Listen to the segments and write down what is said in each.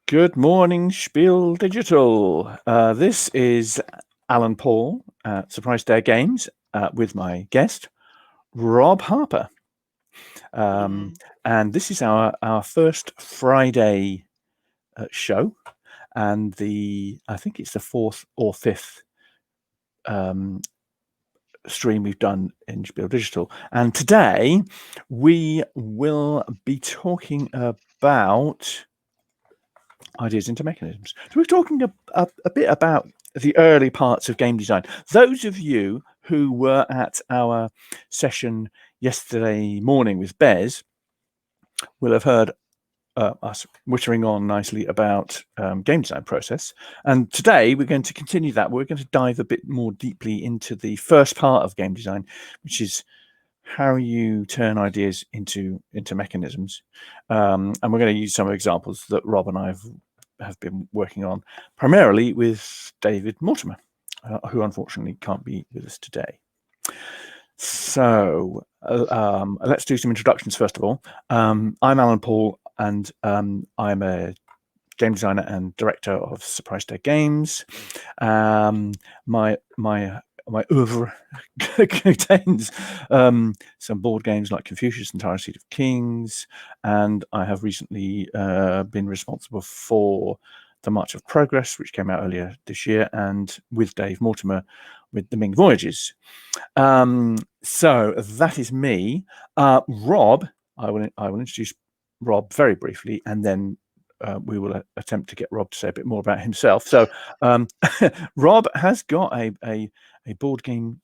Good morning, Spiel.digital. This is Alan Paull at Surprise Dare Games with my guest, Rob Harper. And this is our first Friday show, and I think it's the fourth or fifth stream we've done in Spiel.digital. And today we will be talking about ideas into mechanisms. So we're talking a bit about the early parts of game design. Those of you who were at our session yesterday morning with Bez will have heard us wittering on nicely about game design process. And today we're going to continue that. We're going to dive a bit more deeply into the first part of game design, which is how you turn ideas into mechanisms. And we're going to use some examples that Rob and I have been working on, primarily with David Mortimer, who unfortunately can't be with us today. So let's do some introductions first of all. I'm Alan Paull, and I'm a game designer and director of Surprise Dare Games. My oeuvre contains some board games like Confucius and Tyrant Seed of Kings, and I have recently been responsible for The March of Progress, which came out earlier this year, and with Dave Mortimer with The Ming Voyages. So that is me. Rob, I will introduce Rob very briefly, and then we will attempt to get Rob to say a bit more about himself. So Rob has got a board game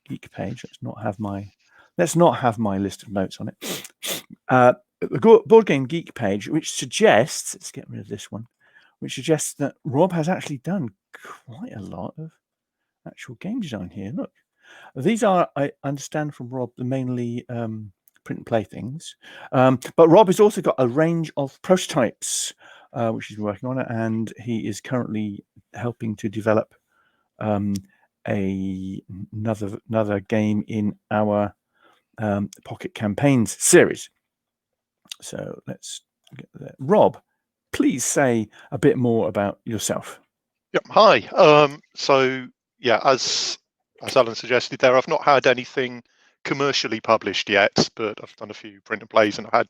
geek page. Let's not have my list of notes on it. A board game geek page, which suggests, let's get rid of this one, which suggests that Rob has actually done quite a lot of actual game design here. Look, these are, I understand from Rob, the mainly print and play things, but Rob has also got a range of prototypes which he's working on, and he is currently helping to develop another game in our Pocket Campaigns series. So let's get there. Rob, please say a bit more about yourself. Yep. Hi. So yeah, as Alan suggested there, I've not had anything commercially published yet, but I've done a few print and plays, and I had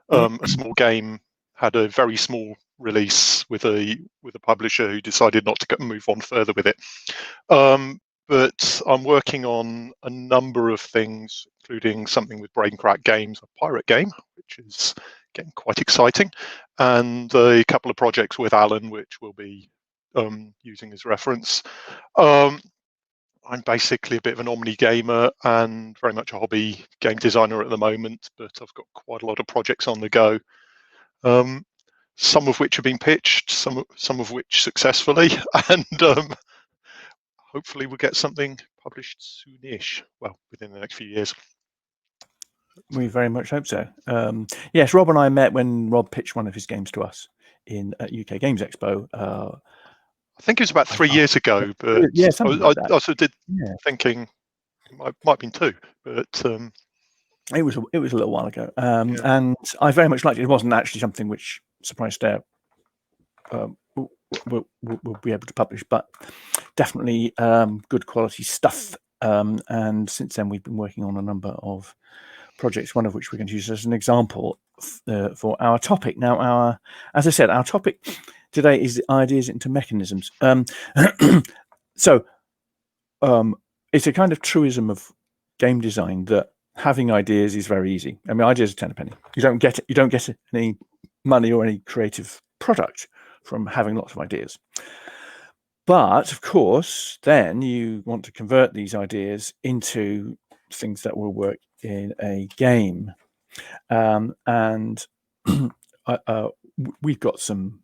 a small game had a very small release with a publisher who decided not to move on further with it. But I'm working on a number of things, including something with Brain Crack Games, a pirate game, which is getting quite exciting, and a couple of projects with Alan, which will be using as reference. I'm basically a bit of an omni gamer and very much a hobby game designer at the moment, but I've got quite a lot of projects on the go. Some of which have been pitched, some of which successfully, and hopefully we'll get something published soonish. Well, within the next few years. We very much hope so. Yes, Rob and I met when Rob pitched one of his games to us at UK Games Expo. I think it was about 3 years ago, but yeah, I also did thinking it might have been 2, but it was a little while ago, and I very much liked it. It wasn't actually something which Surprise Dare will be able to publish, but definitely good quality stuff. And since then, we've been working on a number of projects, one of which we're going to use as an example for our topic. Now, as I said, our topic today is ideas into mechanisms. So it's a kind of truism of game design that having ideas is very easy. I mean, ideas are 10 a penny. You don't get any money or any creative product from having lots of ideas. But of course, then you want to convert these ideas into things that will work in a game. And we've got some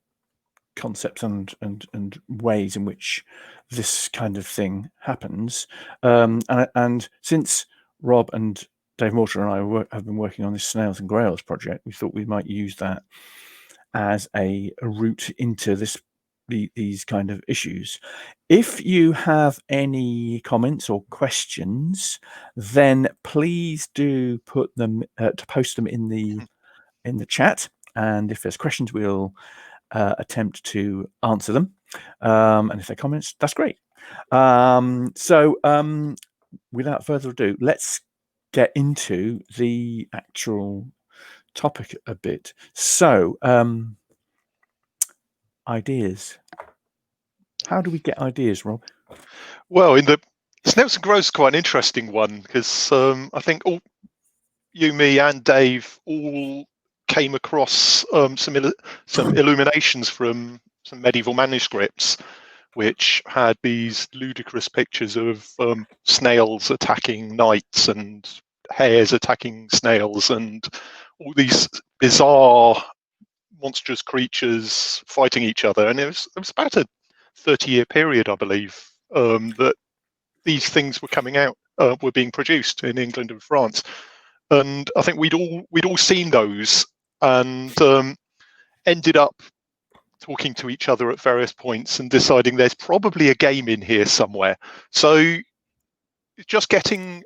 concepts and ways in which this kind of thing happens. And since Rob and Dave Mortimer and I have been working on this Snails and Grails project, we thought we might use that as a route into these kind of issues. If you have any comments or questions, then please do put them to post them in the chat. And if there's questions, we'll attempt to answer them. And if they're comments, that's great. So without further ado, let's get into the actual topic a bit. So ideas. How do we get ideas, Rob? Well, in the Snails Grails is quite an interesting one because I think you, me, and Dave all came across some illuminations from some medieval manuscripts, which had these ludicrous pictures of snails attacking knights and hares attacking snails and all these bizarre, monstrous creatures fighting each other. And it was about a 30-year period, I believe, that these things were coming out, were being produced in England and France. And I think we'd all seen those and ended up talking to each other at various points and deciding there's probably a game in here somewhere. So just getting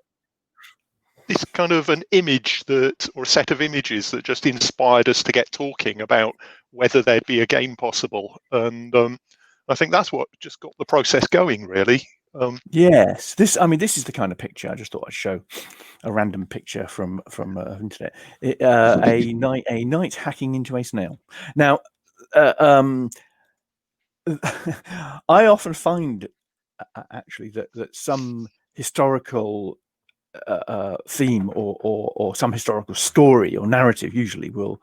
this kind of an image or a set of images that just inspired us to get talking about whether there'd be a game possible. And I think that's what just got the process going, really. Yes, this is the kind of picture. I just thought I'd show a random picture from internet. A knight hacking into a snail. Now, I often find actually that some historical theme or some historical story or narrative usually will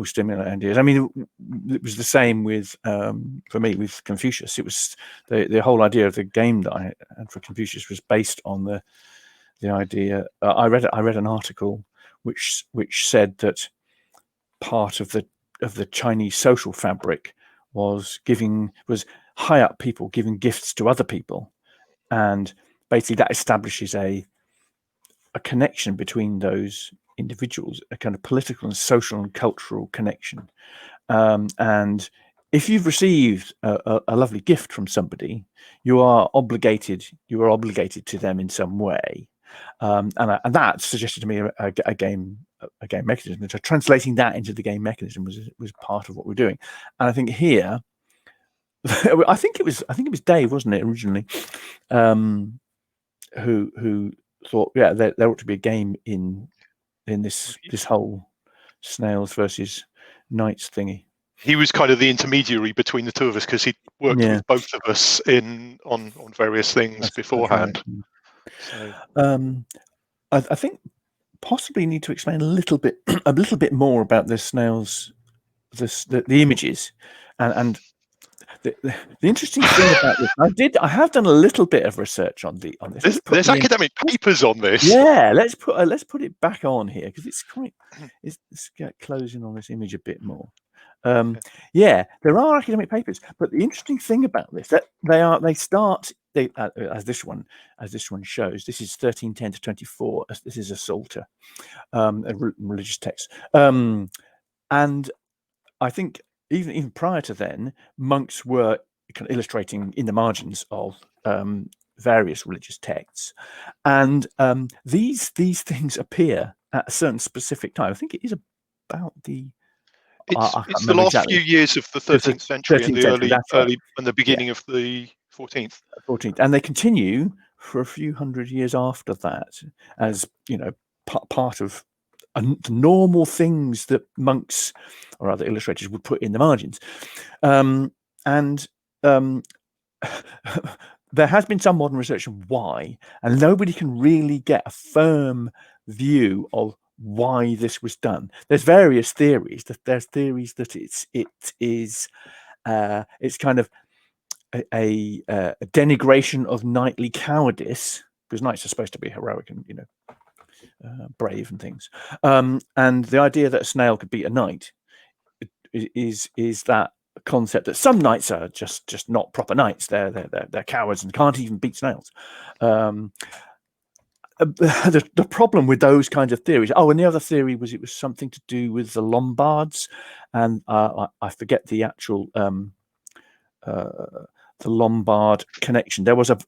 stimulate ideas. I mean, it was the same with for me with Confucius. It was the whole idea of the game that I had for Confucius was based on the idea. I read an article which said that part of the Chinese social fabric was high up people giving gifts to other people, and basically that establishes a connection between those individuals, a kind of political and social and cultural connection. And if you've received a lovely gift from somebody, you are obligated to them in some way. And that suggested to me a game mechanism. So translating that into the game mechanism was part of what we're doing. And I think here, I think it was Dave, wasn't it, originally, who thought, yeah, there ought to be a game in this whole snails versus knights thingy. He was kind of the intermediary between the two of us because he'd worked with both of us on various things beforehand. Right. So, I think possibly need to explain a little bit more about the snails, the images, and the interesting thing about this, I have done a little bit of research on this. There's academic papers on this. Yeah, let's put it back on here because it's quite. Let's get closing on this image a bit more. Yeah, there are academic papers, but the interesting thing about this that as this one shows. This is 1310 to 24. This is a Psalter, a religious text, and I think even prior to then, monks were kind of illustrating in the margins of various religious texts, and these things appear at a certain specific time. I think it is about the. It's the last few years of the 13th century and the early and the beginning of the 14th. And they continue for a few hundred years after that, as part of the normal things that monks or other illustrators would put in the margins. And there has been some modern research on why, and nobody can really get a firm view of why this was done. There's various theories. There's theories that it's kind of a denigration of knightly cowardice, because knights are supposed to be heroic and brave and things. And the idea that a snail could beat a knight is that concept that some knights are just not proper knights. They're cowards and can't even beat snails. The problem with those kinds of theories. Oh, and the other theory was it was something to do with the Lombards, and I forget the actual the Lombard connection. There was a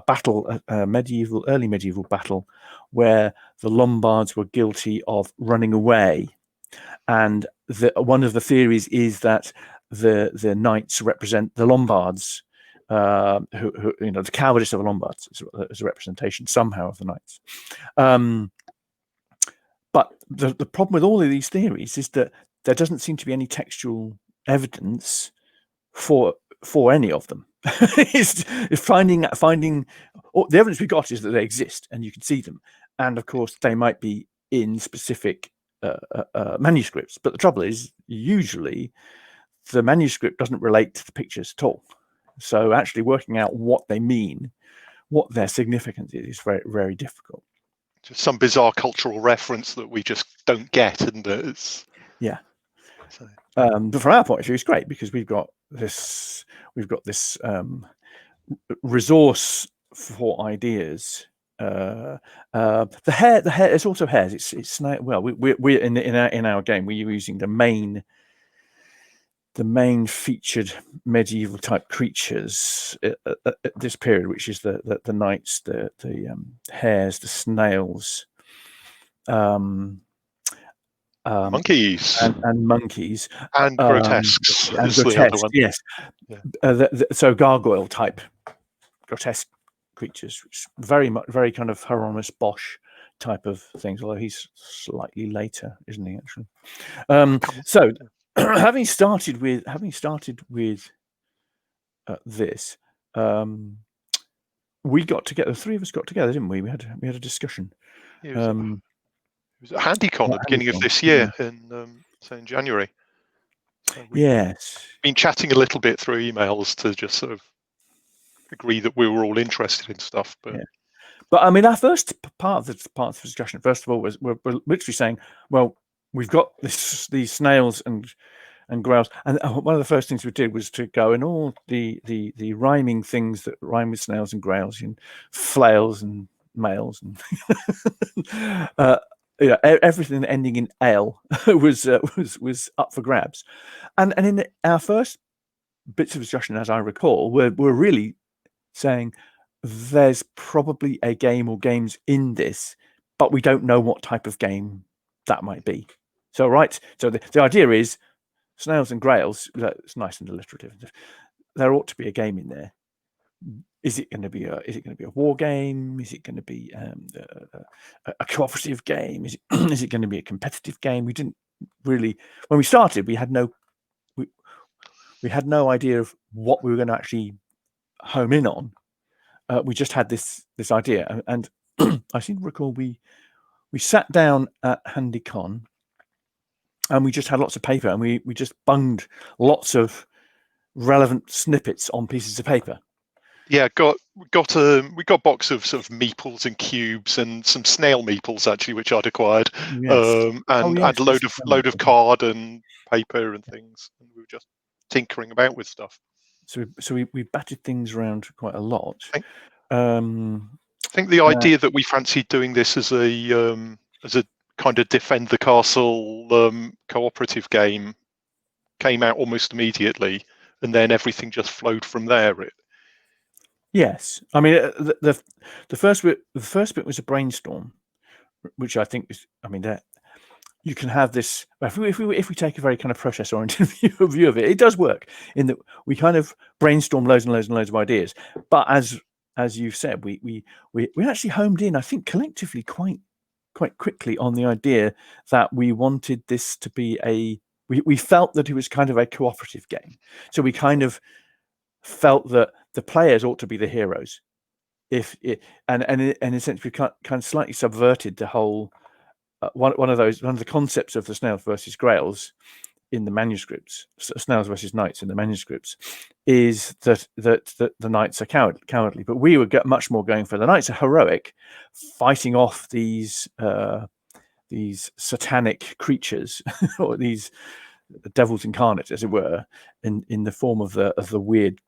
battle, early medieval battle, where the Lombards were guilty of running away, and one of the theories is that the knights represent the Lombards, who the cowardice of the Lombards is a representation somehow of the knights. But the problem with all of these theories is that there doesn't seem to be any textual evidence for any of them. It's finding the evidence we got is that they exist and you can see them, and of course they might be in specific manuscripts. But the trouble is, usually the manuscript doesn't relate to the pictures at all. So actually working out what they mean, what their significance is very, very difficult. Just some bizarre cultural reference that we just don't get, isn't it? Yeah. So. But from our point of view, it's great because we've got this resource for ideas. The hare. It's also hares. It's well. We're in our game. We're using the main featured medieval type creatures at this period, which is the knights, the hares, the snails, monkeys and monkeys, and grotesques, and grotesque. Yes, yeah. So gargoyle type grotesque creatures, which very kind of Hieronymus Bosch type of things. Although he's slightly later, isn't he? Actually, so. having started with this, we got together. The three of us got together, didn't we? We had a discussion. It was at HandyCon at the beginning of this year, in January. So we've been chatting a little bit through emails to just sort of agree that we were all interested in stuff. But I mean, our first part of the discussion, first of all, was we're literally saying, well, we've got these snails and grails, and one of the first things we did was to go in all the rhyming things that rhyme with snails and grails, and flails and males, and everything ending in ale was up for grabs. And in our first bits of discussion, as I recall, we're really saying there's probably a game or games in this, but we don't know what type of game that might be. So the idea is snails and grails. It's nice and alliterative. There ought to be a game in there. Is it going to be a war game? Is it going to be a cooperative game? Is it going to be a competitive game? We didn't really, when we started, we had no idea of what we were going to actually home in on. We just had this idea, and I seem to recall we sat down at HandyCon, and we just had lots of paper, and we just bunged lots of relevant snippets on pieces of paper. Yeah, we got a box of sort of meeples and cubes and some snail meeples actually, which I'd acquired, and a load of card and paper and things, and we were just tinkering about with stuff. So we batted things around quite a lot. I think the idea that we fancied doing this as a kind of defend the castle cooperative game came out almost immediately, and then everything just flowed from there. Yes, I mean the first bit was a brainstorm, which I think is, I mean, that you can have this if we take a very kind of process oriented view of it. It does work in that we kind of brainstorm loads and loads and loads of ideas, but as you've said, we actually homed in, I think, collectively quite quickly on the idea that we wanted this to be we felt that it was kind of a cooperative game. So we kind of felt that the players ought to be the heroes. And in a sense, we kind of slightly subverted the whole one of the concepts of the snails versus grails in the manuscripts, snails versus knights in the manuscripts, is that the knights are cowardly, but we would get much more going for the knights are heroic, fighting off these satanic creatures or these devils incarnate, as it were, in the form of the weird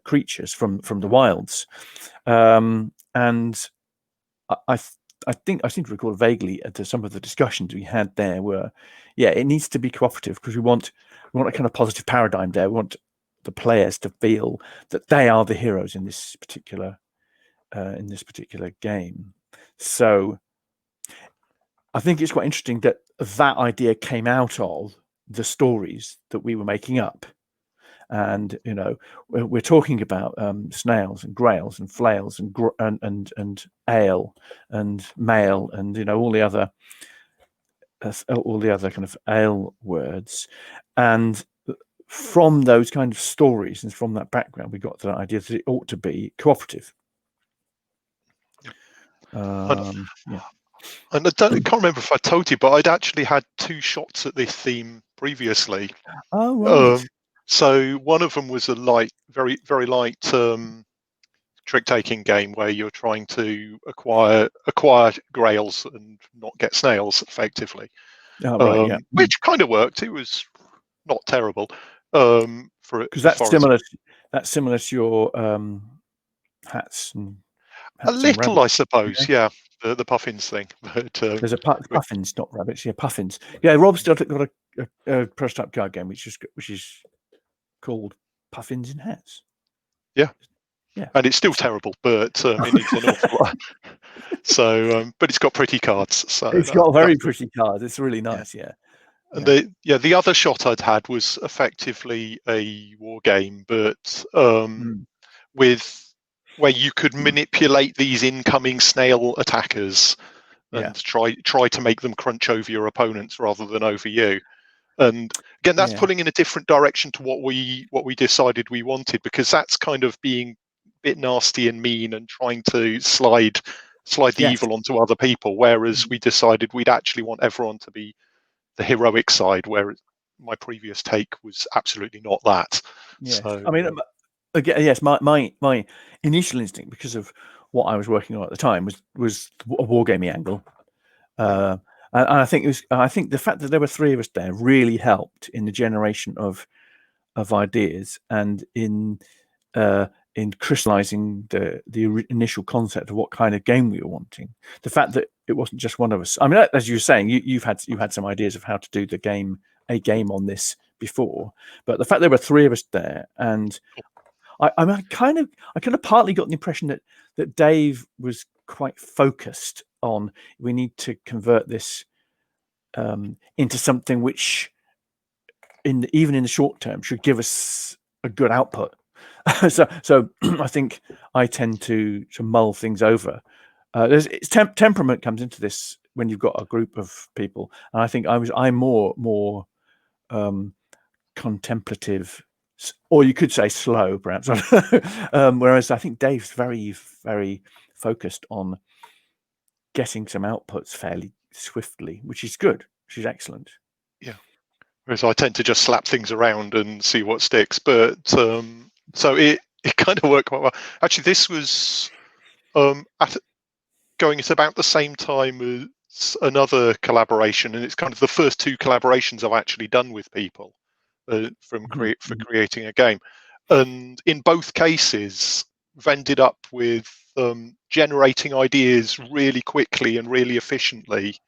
creatures from the wilds. And I think I seem to recall vaguely to some of the discussions we had there were, it needs to be cooperative because we want a kind of positive paradigm there. We want the players to feel that they are the heroes in this particular game. So I think it's quite interesting that idea came out of the stories that we were making up. And we're talking about snails and grails and flails and ale and male and all the other kind of ale words. And from those kind of stories and from that background, we got the idea that it ought to be cooperative. Yeah. And I can't remember if I told you, but I'd actually had 2 shots at this theme previously. Oh, right. So one of them was a very very light trick-taking game where you're trying to acquire grails and not get snails, effectively. Right, yeah. Which kind of worked. It was not terrible. Because that's similar to your hats and a little, rabbits. I suppose. Yeah, the puffins thing. But there's puffins, not rabbits. Yeah, puffins. Yeah, Rob's got a prototype card game which is called Puffins in Hats. Yeah, yeah, and it's still terrible, but it needs an awful lot. So, but it's got pretty cards. So it's got very pretty cards. It's really nice. Yeah. And the other shot I'd had was effectively a war game, but with where you could manipulate these incoming snail attackers and try to make them crunch over your opponents rather than over you. And again, that's pulling in a different direction to what we decided we wanted, because that's kind of being a bit nasty and mean and trying to slide the evil onto other people, whereas we decided we'd actually want everyone to be the heroic side, where my previous take was absolutely not that. Yes. So, I mean, again, yes, my initial instinct, because of what I was working on at the time, was a wargaming angle. And I think the fact that there were 3 of us there really helped in the generation of ideas and in crystallizing the initial concept of what kind of game we were wanting. The fact that it wasn't just one of us. I mean, as you were saying, you've had some ideas of how to do a game on this before, but the fact there were 3 of us there, and I kind of partly got the impression that Dave was quite focused on, we need to convert this into something which, even in the short term, should give us a good output. so I think I tend to mull things over. Temperament comes into this when you've got a group of people, and I think I'm more contemplative, or you could say slow, perhaps. Whereas I think Dave's very, very focused on getting some outputs fairly swiftly, which is good, which is excellent. Yeah. Whereas I tend to just slap things around and see what sticks. But so it kind of worked quite well. Actually, this was going at about the same time as another collaboration, and it's kind of the first 2 collaborations I've actually done with people for creating a game. And in both cases, I've ended up with generating ideas really quickly and really efficiently,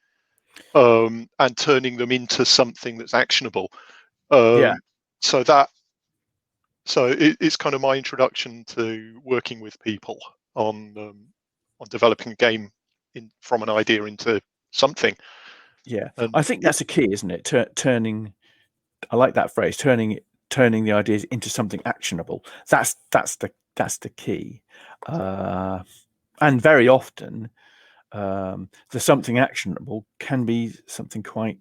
and turning them into something that's actionable. So it's kind of my introduction to working with people on developing a game from an idea into something. Yeah, and I think that's a key, isn't it? Turning, I like that phrase, turning the ideas into something actionable. That's the key. And very often, the something actionable can be something quite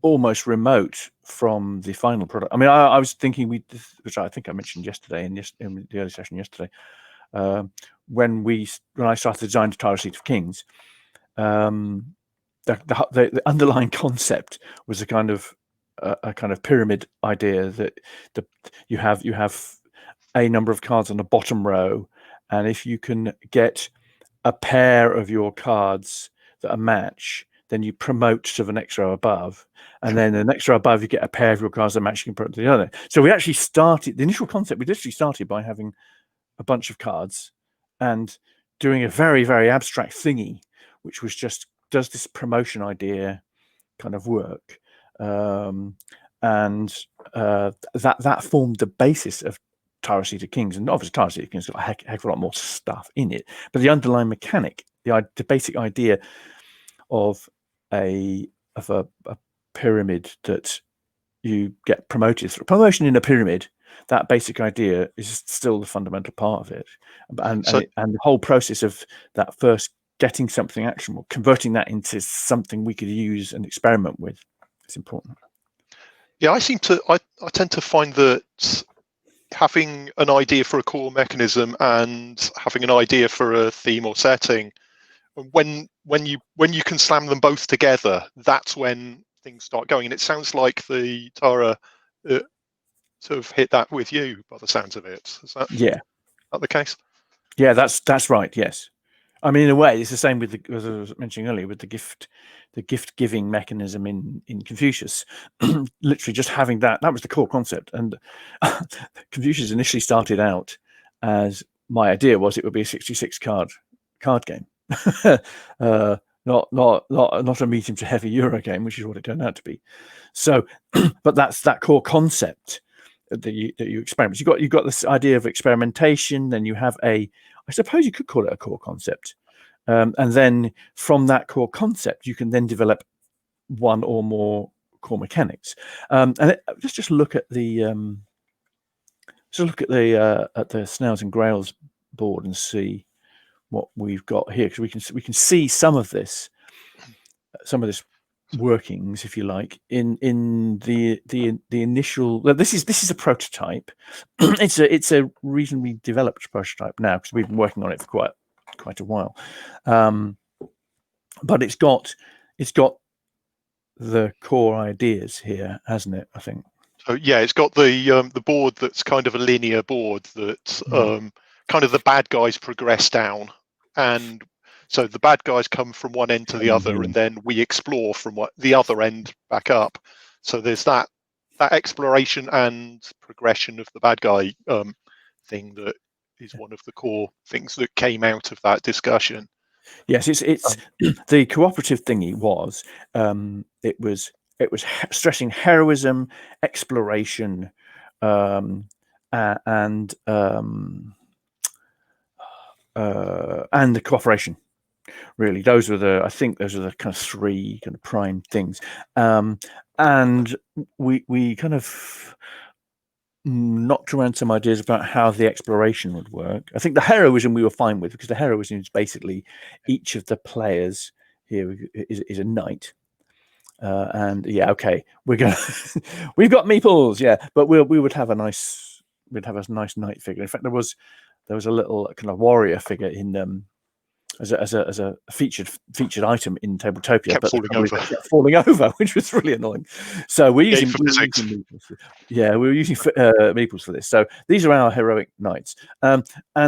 almost remote from the final product. I mean, I was thinking, which I think I mentioned yesterday in the early session yesterday, when I started to design Tara Seat of Kings, the underlying concept was a kind of pyramid idea that you have a number of cards on the bottom row, and if you can get a pair of your cards that are match, then you promote to the next row above, and then the next row above you get a pair of your cards that match, you can promote to the other. So we actually started the initial concept. We literally started by having a bunch of cards and doing a very, very abstract thingy, which was just, does this promotion idea kind of work? And that formed the basis of Tara Seat of Kings. And obviously Tara Seat of Kings got a heck of a lot more stuff in it, but the underlying mechanic, the basic idea of a pyramid that you get promoted through. Promotion in a pyramid, that basic idea is still the fundamental part of it, and the whole process of that first getting something actionable, converting that into something we could use and experiment with, is important. Yeah, I tend to find that having an idea for a core mechanism and having an idea for a theme or setting, when you can slam them both together, that's when things start going. And it sounds like the Tara sort of hit that with you by the sounds of it. Is that the case? Yeah, that's right. Yes, I mean, in a way, it's the same with as I was mentioning earlier, with the gift giving mechanism in Confucius. Literally, just having that was the core concept. And Confucius initially started out as, my idea was it would be a 66 card game, not a medium to heavy Euro game, which is what it turned out to be. So, but that's that core concept that you experiment. You've got this idea of experimentation. Then you have I suppose you could call it a core concept, and then from that core concept, you can then develop one or more core mechanics. Let's just look at the at the Snails and Grails board and see what we've got here, because we can see some of this workings, if you like, in the initial. This is a prototype. it's a reasonably developed prototype now, because we've been working on it for quite a while, but it's got the core ideas here, hasn't it? I think. So yeah, it's got the board that's kind of a linear board that kind of the bad guys progress down, and so the bad guys come from one end to the other, and then we explore from the other end back up. So there's that exploration and progression of the bad guy thing that is one of the core things that came out of that discussion. Yes, it's the cooperative thingy was it was stressing heroism, exploration, and the cooperation. Really, I think those are the kind of three kind of prime things. And we kind of knocked around some ideas about how the exploration would work. I think the heroism we were fine with, because the heroism is basically each of the players here is a knight. And yeah, okay, we've got meeples, but we would have a nice knight figure. In fact, there was a little kind of warrior figure in as a featured item in Tabletopia, but kept falling over, which was really annoying. So we're using meeples. Yeah, we were using meeples for this. So these are our heroic knights, and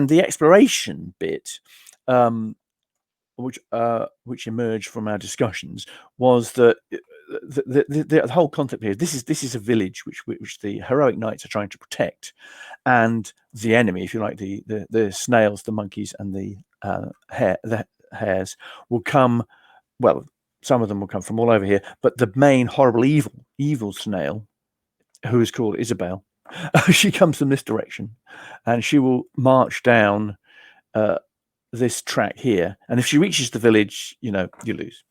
the exploration bit, which emerged from our discussions, was that the whole concept here. This is a village which the heroic knights are trying to protect, and the enemy, if you like, the snails, the monkeys, and the hares will come. Well, some of them will come from all over here, but the main horrible evil snail, who is called Isabel, she comes from this direction, and she will march down this track here, and if she reaches the village, you lose,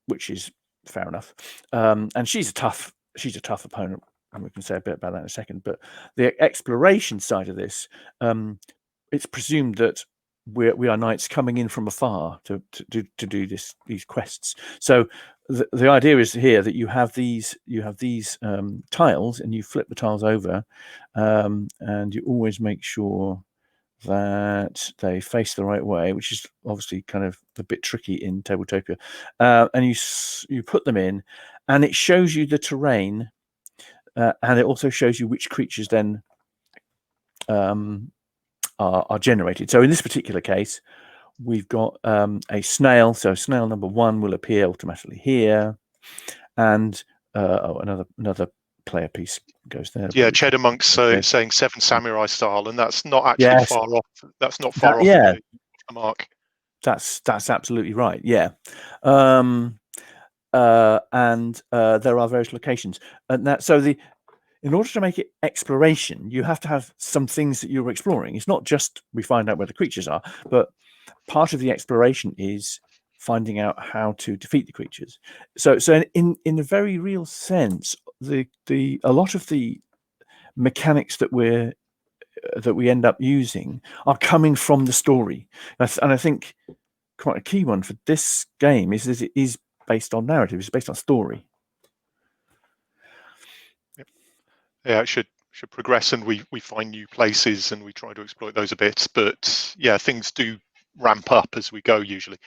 which is fair enough. And she's a tough opponent, and we can say a bit about that in a second. But the exploration side of this, it's presumed that we are knights coming in from afar to do these quests. So the idea is here that you have these tiles, and you flip the tiles over, and you always make sure that they face the right way, which is obviously kind of a bit tricky in Tabletopia. And you put them in, and it shows you the terrain, and it also shows you which creatures then are generated. So in this particular case, we've got a snail. So snail number 1 will appear automatically here, and another player piece goes there. Yeah, Cheddar Monk's saying 7 Samurai style, and that's not actually far off. That's not far off the mark. That's absolutely right. Yeah. And there are various locations, and in order to make it exploration, you have to have some things that you're exploring. It's not just we find out where the creatures are, but part of the exploration is finding out how to defeat the creatures. So in a very real sense, a lot of the mechanics that we end up using are coming from the story, and I think quite a key one for this game is it is based on narrative. It's based on story. Yeah, it should progress, and we find new places and we try to exploit those a bit. But yeah, things do ramp up as we go usually.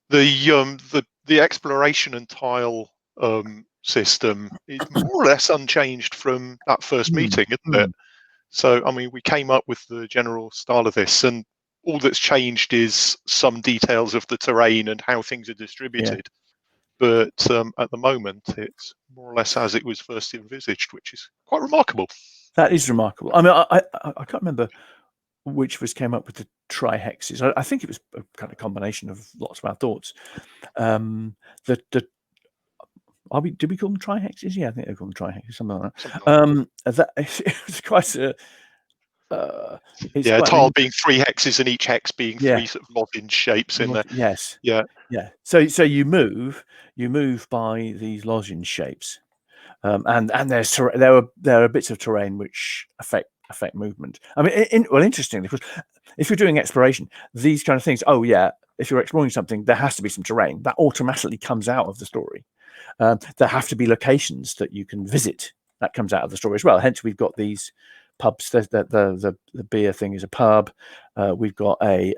The exploration and tile system is more or less unchanged from that first meeting, isn't it? So I mean, we came up with the general style of this, and all that's changed is some details of the terrain and how things are distributed. But at the moment, it's more or less as it was first envisaged, which is quite remarkable. That is remarkable. I mean, I can't remember which of us came up with the trihexes. I think it was a kind of combination of lots of our thoughts. Did we call them trihexes? Yeah, I think they call them trihexes, something like that. It was quite a. Yeah, a tile being 3 hexes and each hex being 3 sort of lozenge shapes in there. Yes. Yeah. So you move by these lozenge shapes, and there are bits of terrain which affect movement. I mean, interestingly, because if you're doing exploration, these kind of things. Oh yeah, if you're exploring something, there has to be some terrain that automatically comes out of the story. There have to be locations that you can visit. That comes out of the story as well. Hence, we've got these pubs. The beer thing is a pub. We've got a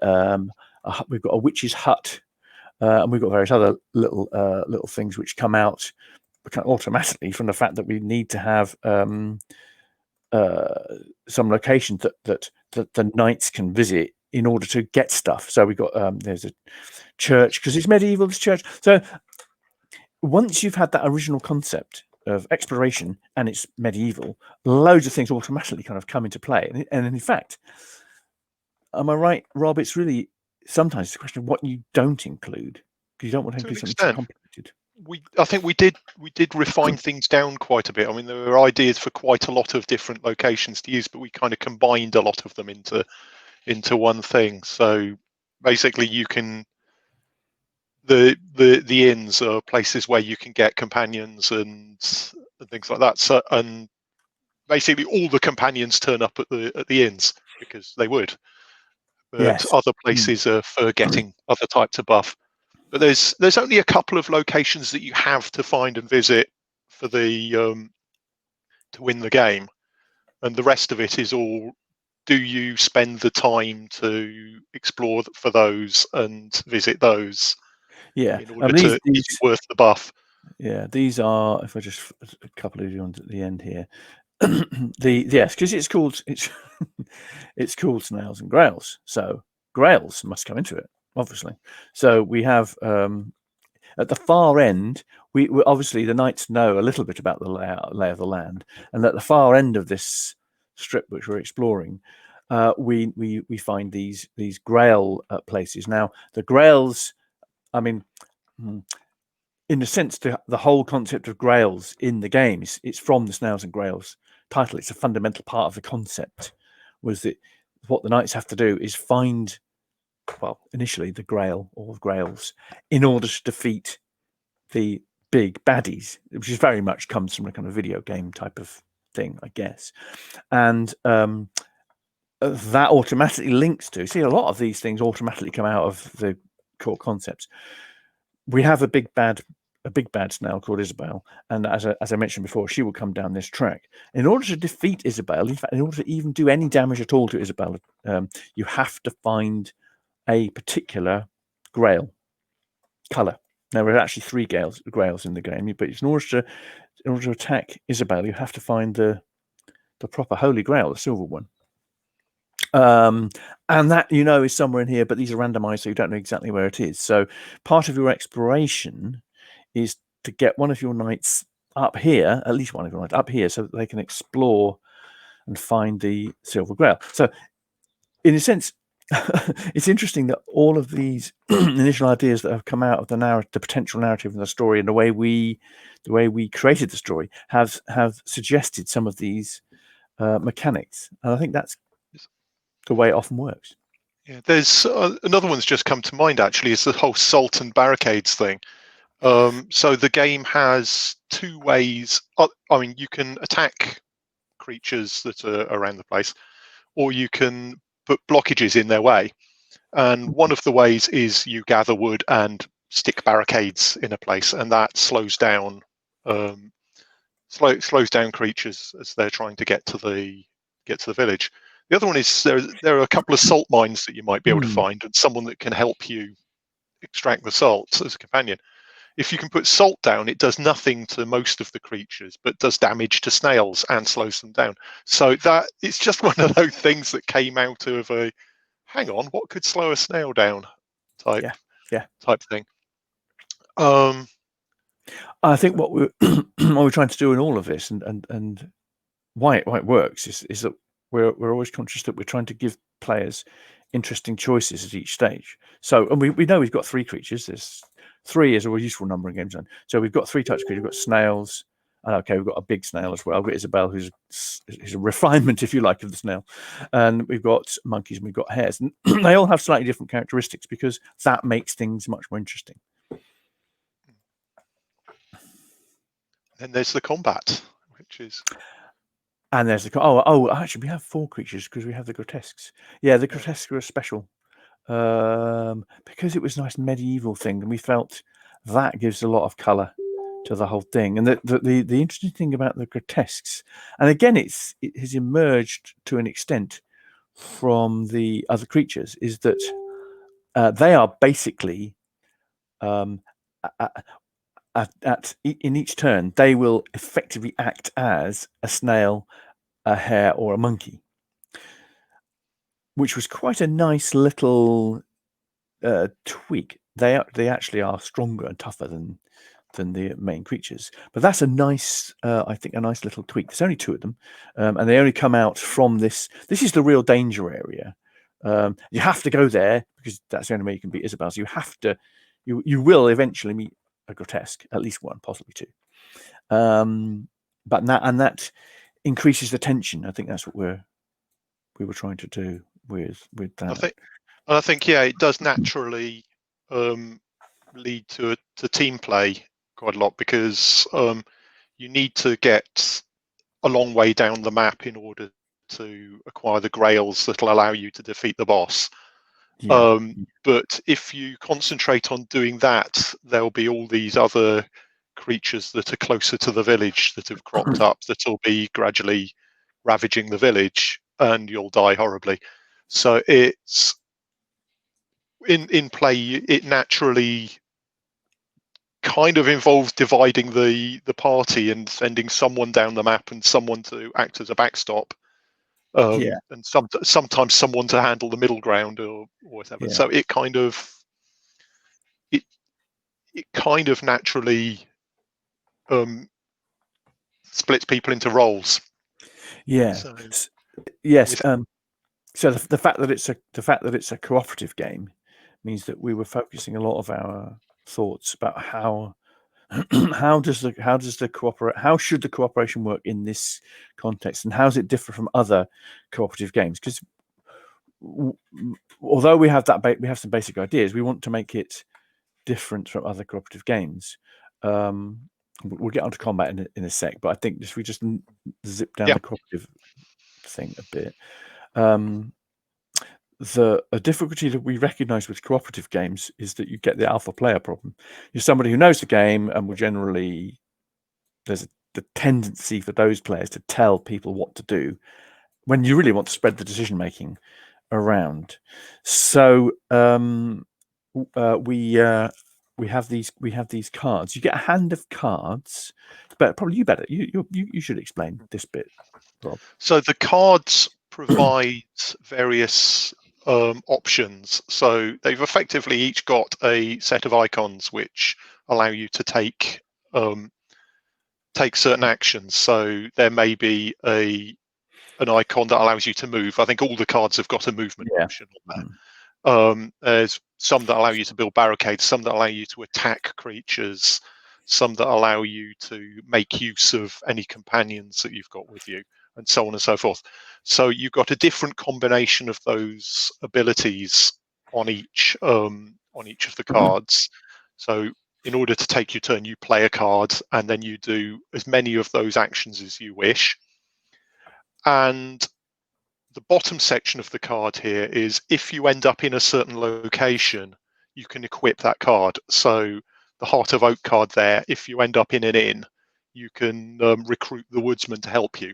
witch's hut, and we've got various other little things which come out kind of automatically from the fact that we need to have some locations that the knights can visit in order to get stuff. So we've got there's a church because it's medieval. This church. So once you've had that original concept of exploration and it's medieval, loads of things automatically kind of come into play. And in fact, am I right, Rob? It's really sometimes it's a question of what you don't include because you don't want to include something too complicated. I think we did refine things down quite a bit. I mean, there were ideas for quite a lot of different locations to use, but we kind of combined a lot of them into one thing. So basically, you can the inns are places where you can get companions and things like that. So and basically all the companions turn up at the inns because they would. But other places are for getting other types of buff. But there's only a couple of locations that you have to find and visit for the to win the game, and the rest of it is all. Do you spend the time to explore for those and visit those? Yeah, in order to is it worth the buff? Yeah, these are. If I just a couple of ones at the end here. Because it's called it's called Snails and Grails. So Grails must come into it, obviously. So we have at the far end, we obviously the knights know a little bit about the lay of the land, and at the far end of this strip which we're exploring, we find these Grail places. Now the Grails, I mean, in a sense, the whole concept of Grails in the game it's from the Snails and Grails title. It's a fundamental part of the concept. Was that what the knights have to do is find, well, initially the Grail or Grails in order to defeat the big baddies, which is very much comes from a kind of video game type of thing, I guess. And that automatically links to, see, a lot of these things automatically come out of the core concepts. We have a big bad snail called Isabel, and as I mentioned before, she will come down this track. In order to defeat Isabel, in fact, in order to even do any damage at all to Isabel, you have to find a particular Grail color. Now there are actually 3 Grails in the game, but in order to attack Isabel, you have to find the proper Holy Grail, the silver one. And that is somewhere in here, but these are randomized, so you don't know exactly where it is. So part of your exploration is to get one of your knights up here, at least one of your knights up here, so that they can explore and find the silver Grail. So in a sense, it's interesting that all of these initial ideas that have come out of the potential narrative and the story, and the way we created the story have suggested some of these mechanics, and I think that's the way it often works. Yeah, there's another one's just come to mind actually, is the whole salt and barricades thing. So the game has two ways. I mean, you can attack creatures that are around the place, or you can put blockages in their way. And one of the ways is you gather wood and stick barricades in a place, and that um, slows down creatures as they're trying to get to the village. The other one is there are a couple of salt mines that you might be able to Hmm. find, and someone that can help you extract the salt as a companion. If you can put salt down, it does nothing to most of the creatures, but does damage to snails and slows them down. So that it's just one of those things that came out of a hang on, what could slow a snail down type Yeah, yeah. type thing. Um, I think what we're what we're trying to do in all of this, and why it works, is that we're always conscious that we're trying to give players interesting choices at each stage. So, and we know we've got three creatures. There's three is a useful number in Game Zone. So we've got three touch creatures. We've got snails. Okay, we've got a big snail as well. We've got Isabel, who's a refinement, if you like, of the snail, and we've got monkeys and we've got hares, and they all have slightly different characteristics because that makes things much more interesting. then there's the combat, which is And there's the actually we have four creatures because we have the grotesques. Yeah, the grotesques are a special because it was a nice medieval thing, and we felt that gives a lot of colour to the whole thing. And the interesting thing about the grotesques, and again, it has emerged to an extent from the other creatures, is that they are basically um, in each turn they will effectively act as a snail, a hare, or a monkey, which was quite a nice little tweak. They actually are stronger and tougher than the main creatures, but that's a nice, I think, a nice little tweak. There's only two of them, and they only come out from this. This is the real danger area. You have to go there because that's the only way you can beat Isabel. So you have to, you will eventually meet a grotesque, at least one, possibly two. But that increases the tension. I think that's what we were trying to do with that. I think yeah, it does naturally lead to team play quite a lot because you need to get a long way down the map in order to acquire the grails that'll allow you to defeat the boss. Yeah. But if you concentrate on doing that, there'll be all these other creatures that are closer to the village that have cropped up that'll be gradually ravaging the village, and you'll die horribly. So it's in play. It naturally kind of involves dividing the party and sending someone down the map and someone to act as a backstop, Yeah. and sometimes someone to handle the middle ground or whatever. Yeah. So it kind of naturally splits people into roles. Yeah. So Yes. with, So the fact that it's a cooperative game means that we were focusing a lot of our thoughts about how how should the cooperation work in this context, and how does it differ from other cooperative games? Because although we have some basic ideas, we want to make it different from other cooperative games. We'll get onto combat in a sec, but I think we just zip down yeah, the cooperative thing a bit. A difficulty that we recognize with cooperative games is that you get the alpha player problem. You're somebody who knows the game and will generally, there's the tendency for those players to tell people what to do when you really want to spread the decision making around. So we have these cards. You get a hand of cards, but probably you should explain this bit, Rob. so the cards provide various options. So they've effectively each got a set of icons which allow you to take certain actions. So there may be an icon that allows you to move. I think all the cards have got a movement option on there. There's some that allow you to build barricades, some that allow you to attack creatures, some that allow you to make use of any companions that you've got with you, and so on and so forth. So you've got a different combination of those abilities on each of the cards. So in order to take your turn, you play a card, and then you do as many of those actions as you wish. And the bottom section of the card here is if you end up in a certain location, you can equip that card. So the Heart of Oak card there, if you end up in an inn, you can recruit the woodsman to help you.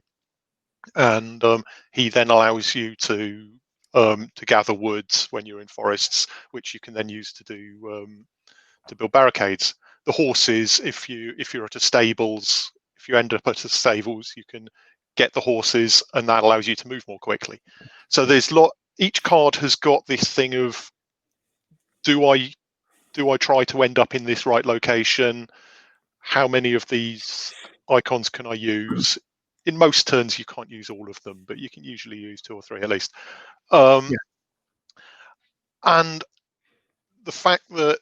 And he then allows you to gather woods when you're in forests, which you can then use to build barricades. The horses, if you're at a stables, if you end up at a stables, you can get the horses, and that allows you to move more quickly. So there's each card has got this thing of, do I try to end up in this right location? How many of these icons can I use? In most turns, you can't use all of them, but you can usually use 2 or 3 at least. And the fact that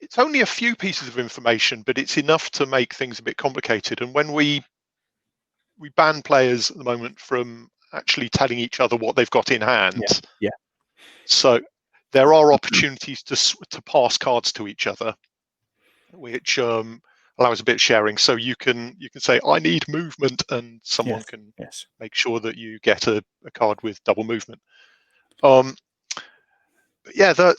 it's only a few pieces of information, but it's enough to make things a bit complicated. And when we ban players at the moment from actually telling each other what they've got in hand. Yeah. So there are opportunities to pass cards to each other, which allows a bit of sharing. So you can say, I need movement, and someone can make sure that you get a card with double movement. But yeah, I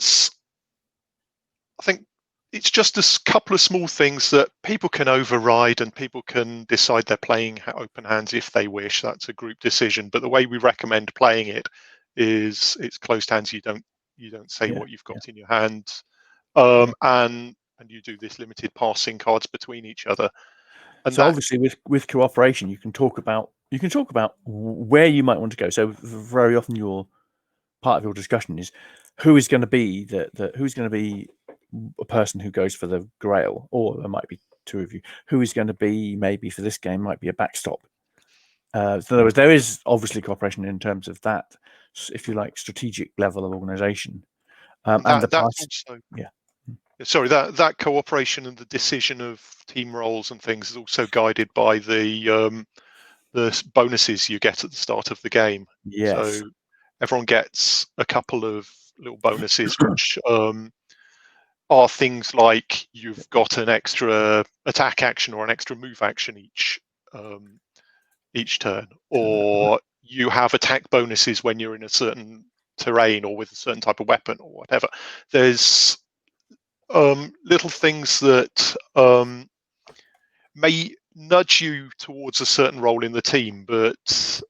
think it's just a couple of small things that people can override, and people can decide they're playing open hands if they wish. That's a group decision. But the way we recommend playing it is it's closed hands. You don't say what you've got in your hand, and you do this limited passing cards between each other. And so obviously with cooperation, you can talk about where you might want to go. So very often your part of your discussion is who is going to be who's going to be a person who goes for the grail, or there might be 2 of you. Who is going to be, maybe for this game, might be a backstop. So there is obviously cooperation in terms of that, if you like, strategic level of organization. Sorry, that cooperation and the decision of team roles and things is also guided by the bonuses you get at the start of the game. Yes. So everyone gets a couple of little bonuses, which are things like you've got an extra attack action or an extra move action each turn, or you have attack bonuses when you're in a certain terrain or with a certain type of weapon or whatever. There's little things that may nudge you towards a certain role in the team, but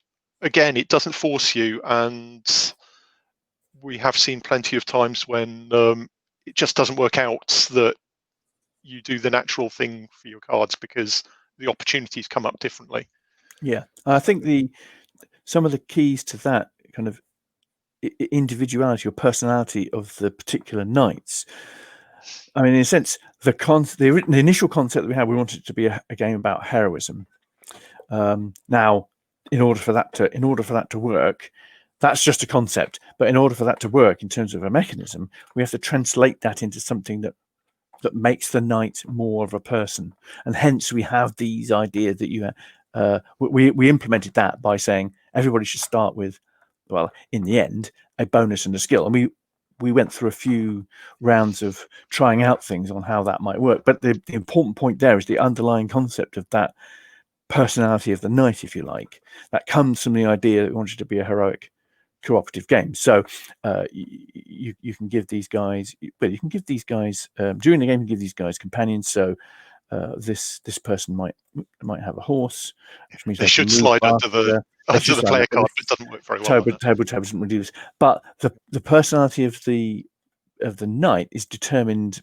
again, it doesn't force you. And we have seen plenty of times when it just doesn't work out that you do the natural thing for your cards because the opportunities come up differently. Yeah, I think some of the keys to that kind of individuality or personality of the particular knights. I mean, in a sense, the initial concept that we had, we wanted it to be a game about heroism. Now, in order for that to work, that's just a concept. But in order for that to work in terms of a mechanism, we have to translate that into something that makes the knight more of a person. And hence we have these ideas that we implemented that by saying everybody should start with, well, in the end, a bonus and a skill. And we went through a few rounds of trying out things on how that might work. But the important point there is the underlying concept of that personality of the knight, if you like, that comes from the idea that we wanted to be a heroic cooperative game. So you can give these guys, during the game, you can give these guys companions. So this person might have a horse, which means they should slide under the player card, but it doesn't work very well. Table doesn't really do this. But the personality of the knight is determined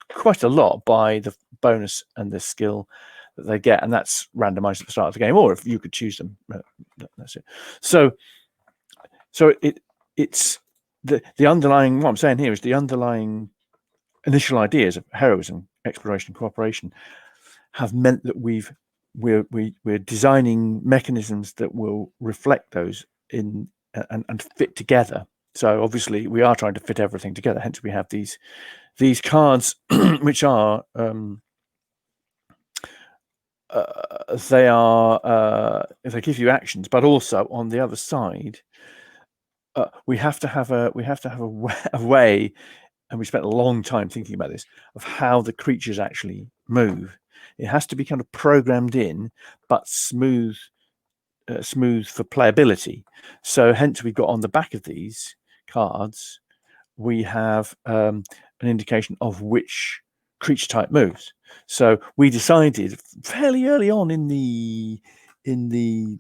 quite a lot by the bonus and the skill that they get, and that's randomized at the start of the game, or if you could choose them. That's it. So it's the underlying. What I'm saying here is the underlying initial ideas of heroism, exploration, cooperation have meant that we're designing mechanisms that will reflect those in and fit together. So obviously we are trying to fit everything together. Hence we have these these cards, which are they give you actions, but also on the other side, we have to have a way, and we spent a long time thinking about this, of how the creatures actually move. It has to be kind of programmed in, but smooth for playability. So hence we've got on the back of these cards, we have an indication of which creature type moves. So we decided fairly early on in the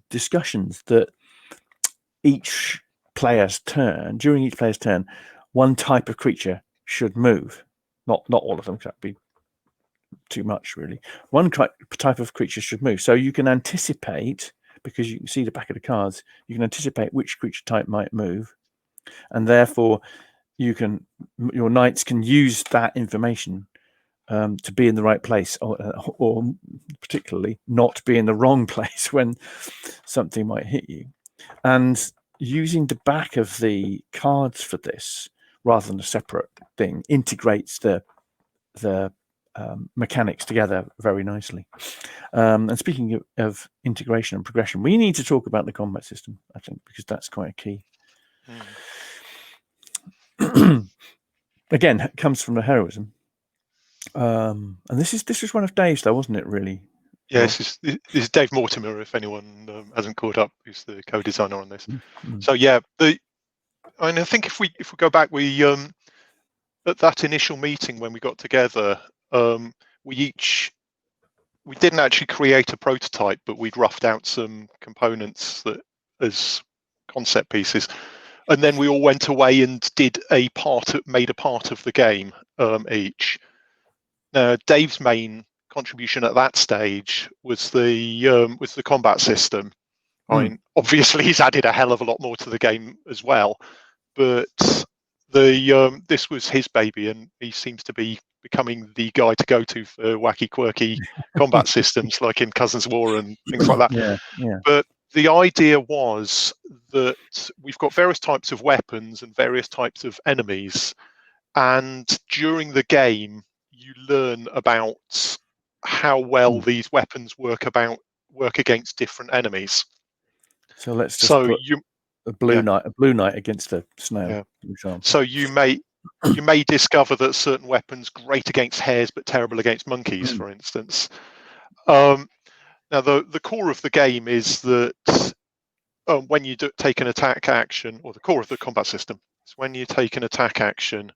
discussions that during each player's turn, one type of creature should move. Not all of them, because that'd be too much, really. One type of creature should move. So you can anticipate, because you can see the back of the cards, you can anticipate which creature type might move, and therefore your knights can use that information to be in the right place, or particularly not be in the wrong place when something might hit you. And using the back of the cards for this, rather than a separate thing, integrates the mechanics together very nicely. And speaking of integration and progression, we need to talk about the combat system, I think, because that's quite a key. Again, it comes from the heroism. And this is one of Dave's, though, wasn't it? Really? Yeah, this is Dave Mortimer. If anyone hasn't caught up, who's the co-designer on this. So yeah, I think if we go back, we at that initial meeting when we got together, we didn't actually create a prototype, but we'd roughed out some components that as concept pieces, and then we all went away and made a part of the game each. Now, Dave's main contribution at that stage was the combat system. I mean, obviously he's added a hell of a lot more to the game as well, but this was his baby, and he seems to be becoming the guy to go to for wacky, quirky combat systems, like in Cousins of War and things like that. Yeah. But the idea was that we've got various types of weapons and various types of enemies, and during the game, you learn about how well these weapons work against different enemies. So let's just put a blue knight against a snail. Yeah. For example. So you may discover that certain weapons great against hares but terrible against monkeys, for instance. Now the core of the game is that when you take an attack action, or the core of the combat system is when you take an attack action,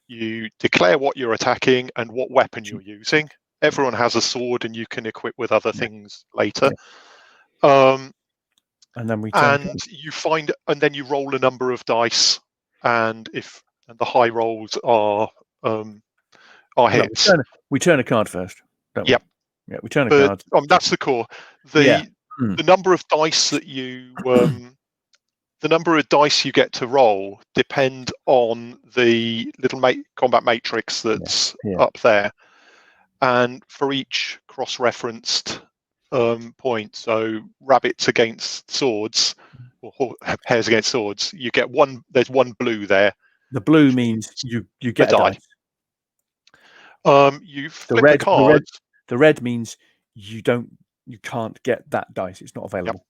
you declare what you're attacking and what weapon you're using. Everyone has a sword, and you can equip with other things later. And then then you roll a number of dice, and the high rolls are hits. We turn a card first, don't we? Yep. Yeah, we turn a card. That's the core. The number of dice that you the number of dice you get to roll depend on the little combat matrix that's up there, and for each cross-referenced point, so rabbits against swords or hares against swords, you get one. There's one blue there. The blue means you get a dice. You flip a card. The red means you can't get that dice. It's not available. Yep.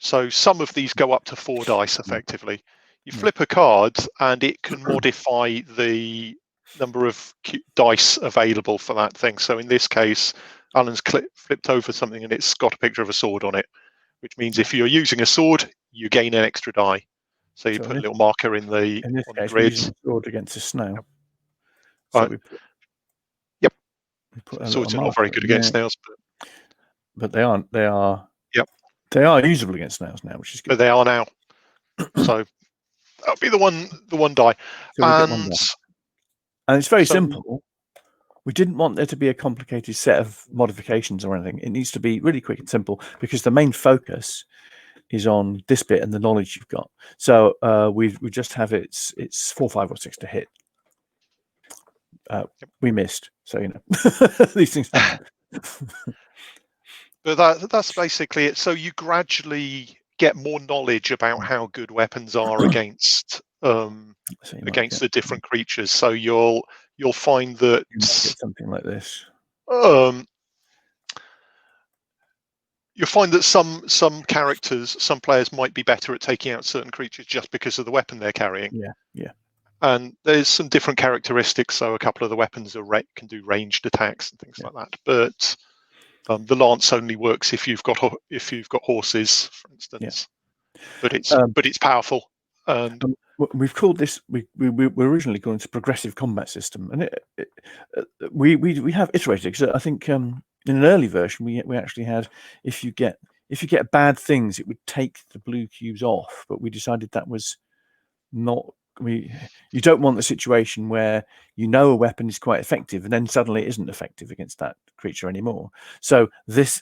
So some of these go up to 4 dice effectively. You flip a card, and it can modify the number of dice available for that thing. So in this case, Alan's flipped over something, and it's got a picture of a sword on it, which means if you're using a sword, you gain an extra die. So you put a little marker in this case, grids. we're using a sword against a snail. Yep. So swords are not very good against snails, but they aren't. They are. Yep. They are usable against snails now, which is good. But they are now. So that'll be the one die. So and it's very simple. We didn't want there to be a complicated set of modifications or anything. It needs to be really quick and simple, because the main focus is on this bit and the knowledge you've got. So we just have it's 4, 5, or 6 to hit. We missed, so these things happen. But that's basically it. So you gradually get more knowledge about how good weapons are against the different creatures. So you'll you'll find that You might get something like this. You'll find that some characters, some players might be better at taking out certain creatures just because of the weapon they're carrying. Yeah. And there's some different characteristics. So a couple of the weapons can do ranged attacks and things like that. But the lance only works if you've got horses, for instance. But it's powerful. And we've called this we were originally calling it a progressive combat system, and we have iterated, because I think in an early version we actually had, if you get bad things, it would take the blue cubes off, but we decided that was not. You don't want the situation where a weapon is quite effective and then suddenly it isn't effective against that creature anymore. So this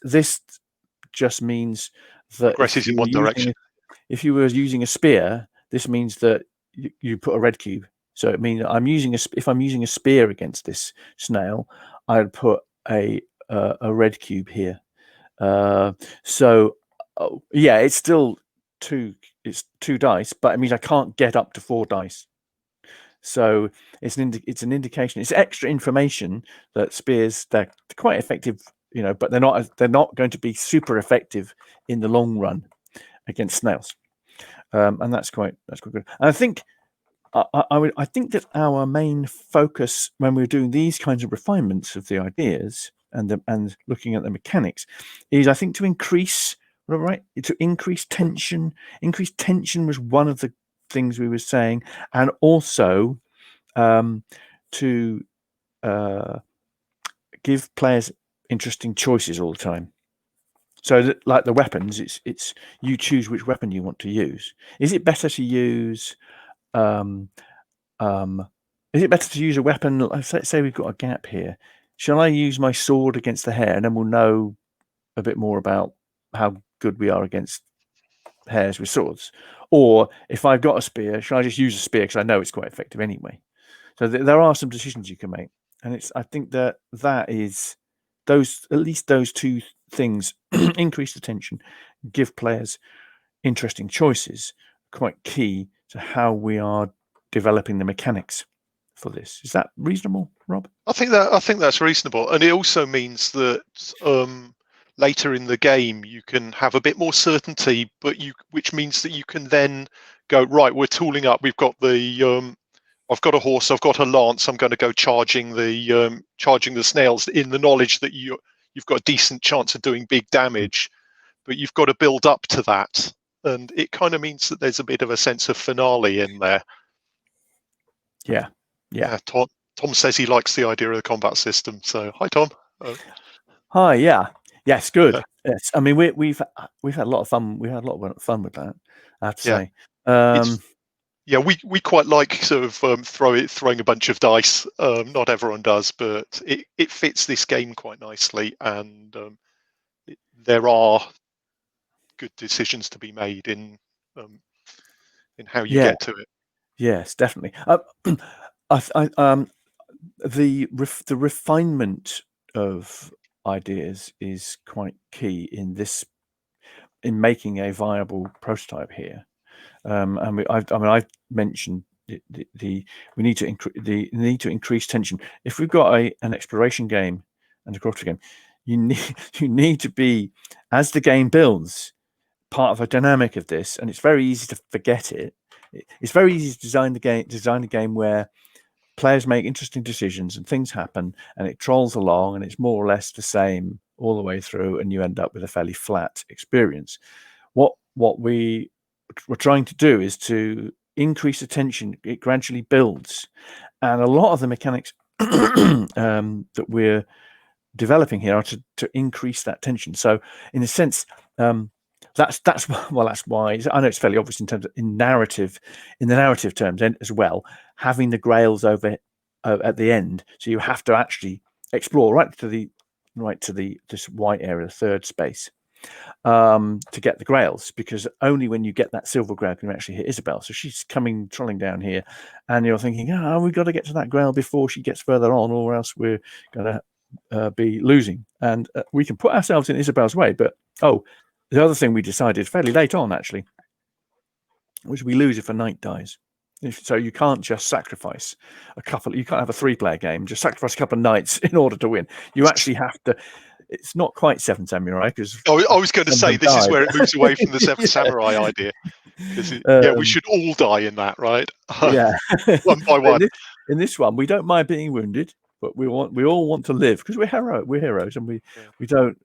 just means that progresses in one direction. if you were using a spear, this means that you put a red cube. So it means if I'm using a spear against this snail, I'd put a red cube here. It's still two dice, but it means I can't get up to 4 dice. So it's an indication. It's extra information that spears, they're quite effective, but they're not going to be super effective in the long run against snails. And that's quite good. And I think I think that our main focus when we're doing these kinds of refinements of the ideas and looking at the mechanics is, I think, to increase tension. Increase tension was one of the things we were saying, and also to give players interesting choices all the time. So that, like the weapons, it's you choose which weapon you want to use. Is it better to use a weapon? Let's say we've got a gap here. Shall I use my sword against the hare, and then we'll know a bit more about how good we are against hares with swords? Or if I've got a spear, shall I just use a spear because I know it's quite effective anyway? So there are some decisions you can make, and I think that is at least those two things: increase the tension, give players interesting choices, quite key to how we are developing the mechanics for this. Is that reasonable, Rob? I think that's reasonable, and it also means that later in the game you can have a bit more certainty, which means that you can then go, right, we're tooling up. We've got I've got a horse, I've got a lance. I'm going to go charging the snails, in the knowledge that you've got a decent chance of doing big damage, but you've got to build up to that, and it kind of means that there's a bit of a sense of finale in there. Yeah. Tom says he likes the idea of the combat system. So hi, Tom. Hi. Yeah. Yes. Good. Yes. I mean, we've had a lot of fun. We had a lot of fun with that, I have to say. We quite like sort of throwing a bunch of dice. Not everyone does, but it fits this game quite nicely, and there are good decisions to be made in how you get to it. Yes, definitely. The refinement of ideas is quite key in making a viable prototype here. And I've mentioned we need to increase tension. If we've got an exploration game and a cooperative game, you need to be, as the game builds, part of a dynamic of this, and it's very easy to forget it. It's very easy to design a game where players make interesting decisions and things happen and it trolls along and it's more or less the same all the way through, and you end up with a fairly flat experience. What we're trying to do is to increase the tension. It gradually builds, and a lot of the mechanics that we're developing here are to increase that tension. So in a sense, that's why I know it's fairly obvious in the narrative terms as well, having the grails over at the end. So you have to actually explore right to this white area, the third space, to get the grails, because only when you get that silver grail can you actually hit Isabel. So she's trolling down here, and you're thinking, we've got to get to that grail before she gets further on, or else we're going to be losing. And we can put ourselves in Isabel's way, but the other thing we decided fairly late on, actually, was we lose if a knight dies. So you can't just sacrifice a couple. You can't have a 3-player game. Just sacrifice a couple of knights in order to win. You actually have to. It's not quite Seven Samurai because I was going to some of say them this is died. where it moves away from the Seven Yeah. Samurai idea, because we Um, should all die in that, right? yeah. One by one. In this one, we don't mind being wounded, but we all want to live because we're heroes, and we don't.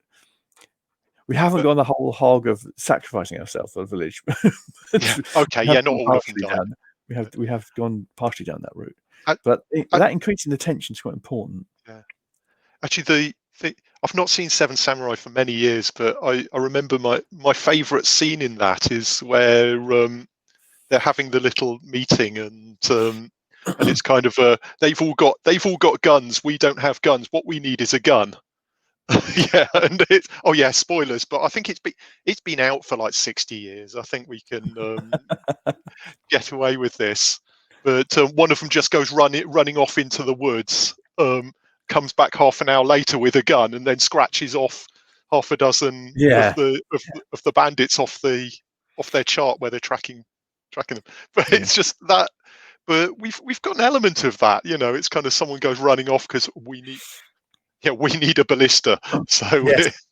We haven't gone the whole hog of sacrificing ourselves for the village. Okay, We have not gone all of them partially died. down. We have gone partially down that route, I, but I, that increasing the tension is quite important. yeah. Actually, I've not seen Seven Samurai for many years, but I remember my favourite scene in that is where they're having the little meeting, and it's kind of they've all got guns. We don't have guns. What we need is a gun. And spoilers, but I think it's been out for like 60 years. I think we can get away with this. But one of them just goes running off into the woods. Comes back half an hour later with a gun, and then scratches off half a dozen Yeah, of the bandits off their chart where they're tracking them. But yeah. it's just that. But we've got an element of that. It's kind of someone goes running off because we need a ballista. So Yes,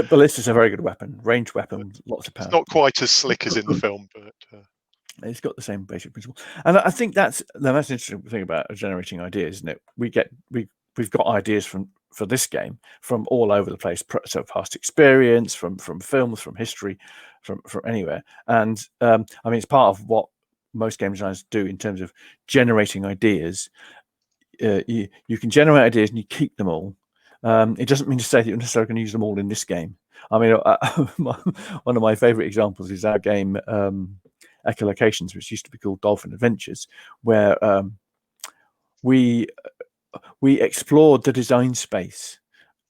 ballista's a very good weapon, ranged weapon, lots of it's power. not quite as slick as in the film, but It's got the same basic principle, and I think that's an interesting thing about generating ideas, isn't it? We've got ideas for this game from all over the place, so past experience, from films, from history, from anywhere, and I mean it's part of what most game designers do in terms of generating ideas. You can generate ideas and you keep them all. It doesn't mean to say that you're necessarily going to use them all in this game. I mean, one of my favorite examples is our game Echolocations, which used to be called Dolphin Adventures, where we explored the design space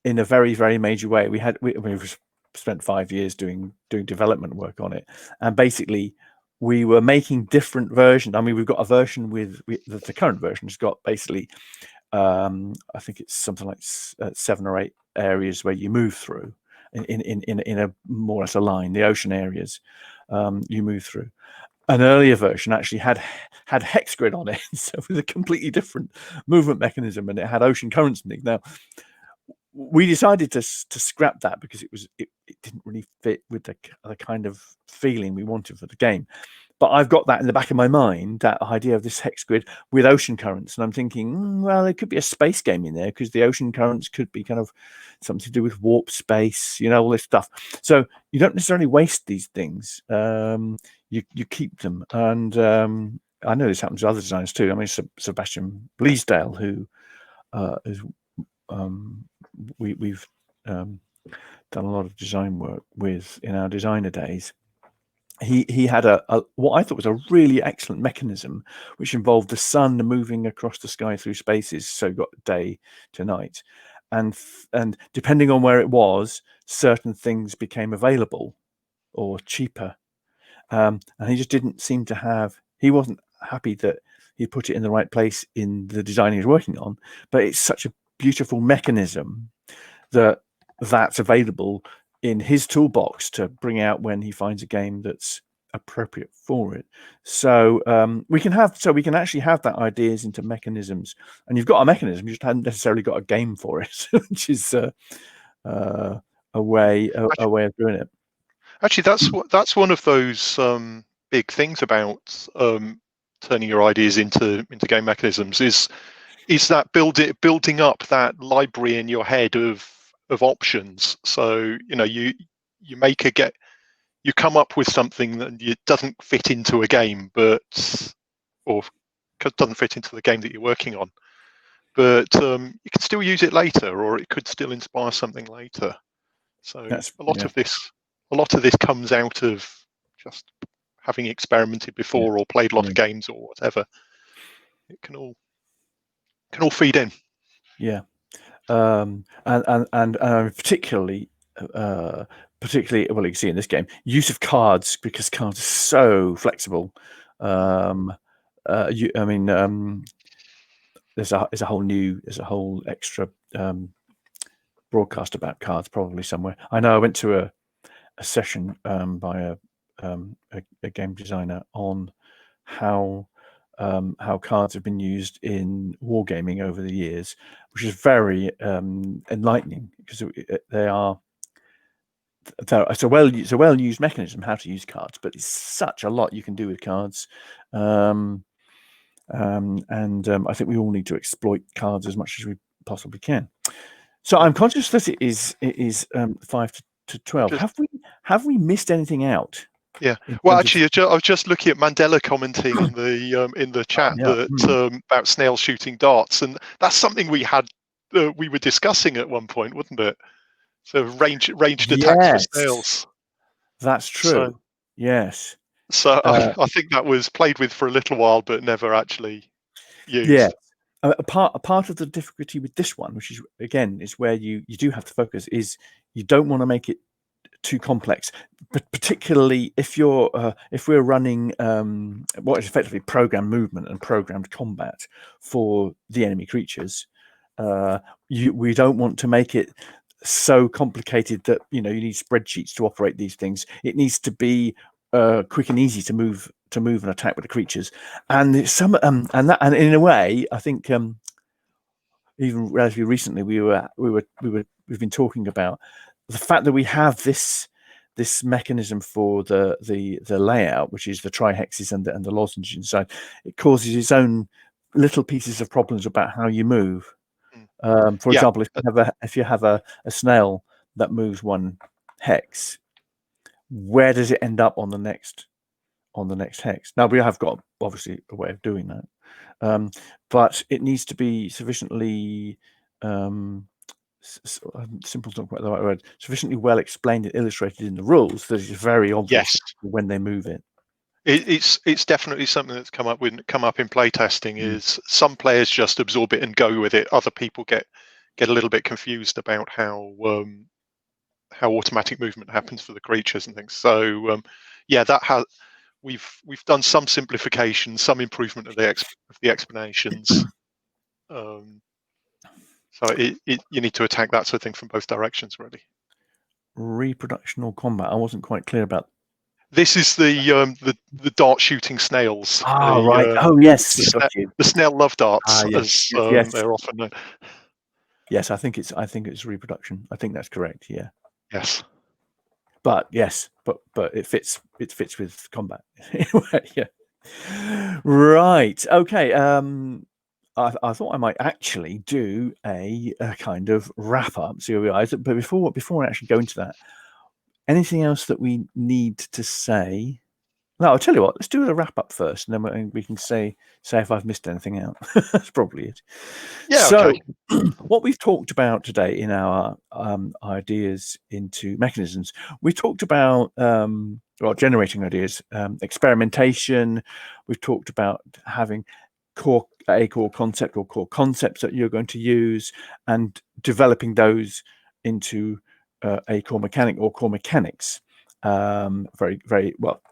in a very, very major way. We've spent 5 years doing development work on it, and basically we were making different versions. I mean, we've got a version the current version has got basically I think it's something like 7 or 8 areas where you move through in a more or less a line. The ocean areas you move through. An earlier version actually had hex grid on it, so it was a completely different movement mechanism, and it had ocean currents and things. Now, we decided to scrap that because it didn't really fit with the kind of feeling we wanted for the game. But I've got that in the back of my mind, that idea of this hex grid with ocean currents, and I'm thinking, well, there could be a space game in there because the ocean currents could be kind of something to do with warp space, all this stuff. So you don't necessarily waste these things. You keep them, and I know this happens to other designers too. I mean, Sebastian Bleasdale, who is we've done a lot of design work with in our designer days. He had a what I thought was a really excellent mechanism, which involved the sun moving across the sky through spaces, so you got day to night, and depending on where it was, certain things became available or cheaper, and he just didn't seem to have. He wasn't happy that he put it in the right place in the design he was working on, but it's such a beautiful mechanism that's available in his toolbox to bring out when he finds a game that's appropriate for it. So we can actually have that ideas into mechanisms, and you've got a mechanism, you just haven't necessarily got a game for it, which is a way of doing it. actually, that's one of those big things about turning your ideas into game mechanisms is that building up that library in your head of options. So you come up with something that it doesn't fit into a game, or doesn't fit into the game that you're working on, but you can still use it later, or it could still inspire something later. So a lot of this comes out of just having experimented before or played a lot of games or whatever. It can all feed in. Yeah, and particularly well, you can see in this game, use of cards, because cards are so flexible. There's a whole extra broadcast about cards probably somewhere. I know I went to a session by a game designer on how how cards have been used in wargaming over the years, which is very enlightening, because they are. It's a well used mechanism how to use cards, but it's such a lot you can do with cards, and I think we all need to exploit cards as much as we possibly can. So I'm conscious that it is 5 to 12. Have we missed anything out? Yeah. Well, actually, I was just looking at Mandela commenting in the chat about snails shooting darts, and that's something we were discussing at one point, wasn't it? So ranged attacks for snails. That's true. Yes. So I think that was played with for a little while, but never actually used. Yeah. A part of the difficulty with this one, which is again is where you do have to focus, is you don't want to make it too complex, but particularly if we're running what is effectively programmed movement and programmed combat for the enemy creatures. We don't want to make it so complicated that you need spreadsheets to operate these things. It needs to be quick and easy to move and attack with the creatures, and and in a way, I think even relatively recently we've been talking about the fact that we have this mechanism for the layout, which is the trihexes and the lozenge inside. It causes its own little pieces of problems about how you move. For example, if you have a snail that moves one hex, where does it end up on the next hex? Now we have got obviously a way of doing that, but it needs to be sufficiently simple, not quite the right word, sufficiently well explained and illustrated in the rules that it's very obvious when they move it. It's definitely something that's come up in playtesting. Is some players just absorb it and go with it. Other people get a little bit confused about how automatic movement happens for the creatures and things. So we've done some simplification, some improvement of the explanations. So you need to attack that sort of thing from both directions, really. Reproduction or combat? I wasn't quite clear about. This is the dart shooting snails. Right. Oh yes, the snail love darts, yes. They're often known. Yes, I think it's reproduction. I think that's correct. Yeah. Yes. But yes, but it fits with combat. Yeah. Right. Okay. I thought I might actually do a kind of wrap up. But before I actually go into that, anything else that we need to say? No, I'll tell you what. Let's do a wrap up first, and then we can say if I've missed anything out. That's probably it. Yeah. So, okay. What we've talked about today in our ideas into mechanisms, we talked about generating ideas, experimentation. We've talked about having a core concept or core concepts that you're going to use, and developing those into a core mechanic or core mechanics very, very well.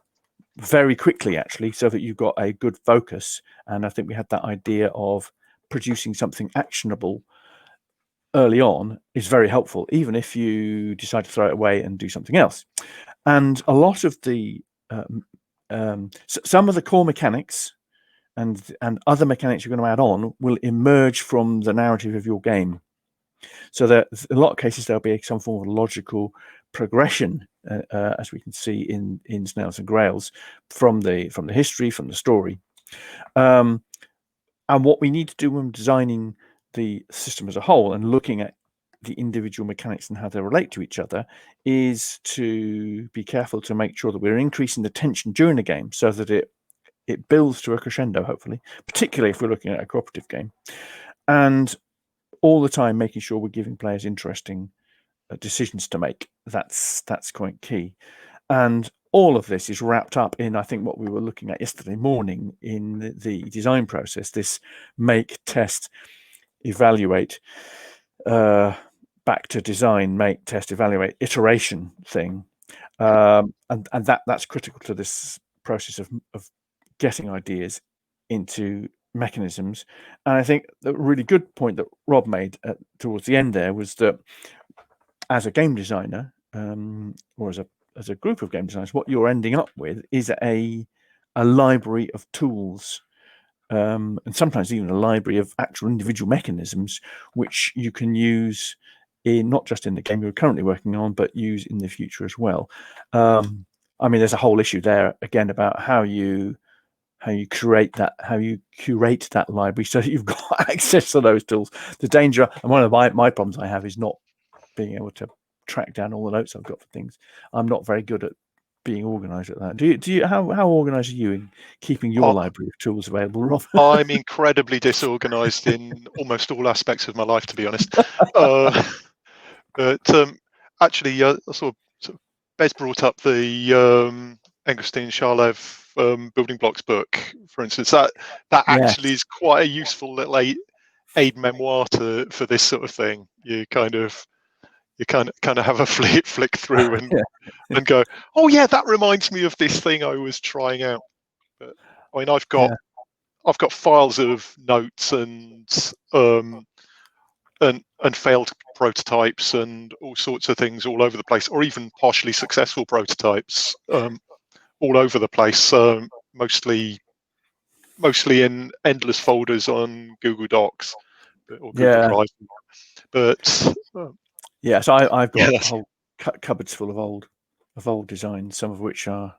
Very quickly, actually, so that you've got a good focus. And I think we had that idea of producing something actionable early on is very helpful, even if you decide to throw it away and do something else. And a lot of the some of the core mechanics and other mechanics you're going to add on will emerge from the narrative of your game. So that in a lot of cases there'll be some form of logical progression, as we can see in Snails and Grails, from the history, from the story. And what we need to do when designing the system as a whole and looking at the individual mechanics and how they relate to each other is to be careful to make sure that we're increasing the tension during the game so that it builds to a crescendo, hopefully, particularly if we're looking at a cooperative game. And all the time making sure we're giving players interesting decisions to make. That's quite key. And all of this is wrapped up in, I think, what we were looking at yesterday morning in the design process, this make, test, evaluate, back to design, make, test, evaluate, iteration thing. And that's critical to this process of getting ideas into mechanisms. And I think the really good point that Rob made towards the end there was that as a game designer, or as a group of game designers, what you're ending up with is a library of tools and sometimes even a library of actual individual mechanisms which you can use in not just in the game you're currently working on, but use in the future as well. I mean, there's a whole issue there again about how you curate that library so that you've got access to those tools. The danger, and one of my problems I have, is not being able to track down all the notes I've got for things. I'm not very good at being organized at that. Do you how organized are you in keeping your library of tools available, Rob? I'm incredibly disorganized in almost all aspects of my life, to be honest. But actually, sort of Bez brought up the Engelstein Shalev building blocks book, for instance. That actually is quite a useful little aid memoir for this sort of thing. You kind of have a flick through and go, oh yeah, that reminds me of this thing I was trying out. But I mean, I've got files of notes and failed prototypes and all sorts of things all over the place, or even partially successful prototypes all over the place. Mostly in endless folders on Google Docs or Google Drive. But so I've got whole cupboards full of old designs, some of which are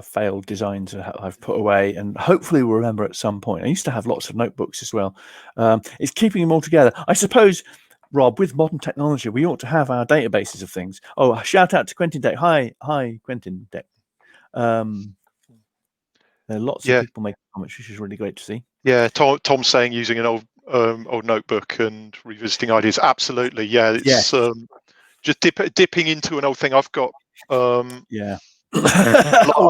failed designs that I've put away and hopefully will remember at some point. I used to have lots of notebooks as well. It's keeping them all together. I suppose, Rob, with modern technology, we ought to have our databases of things. Oh, shout out to Quentin Deck. Hi, Quentin Deck. There are lots of people making comments, which is really great to see. Yeah, Tom's saying using an old notebook and revisiting ideas. Absolutely, yeah. It's just dipping into an old thing. I've got I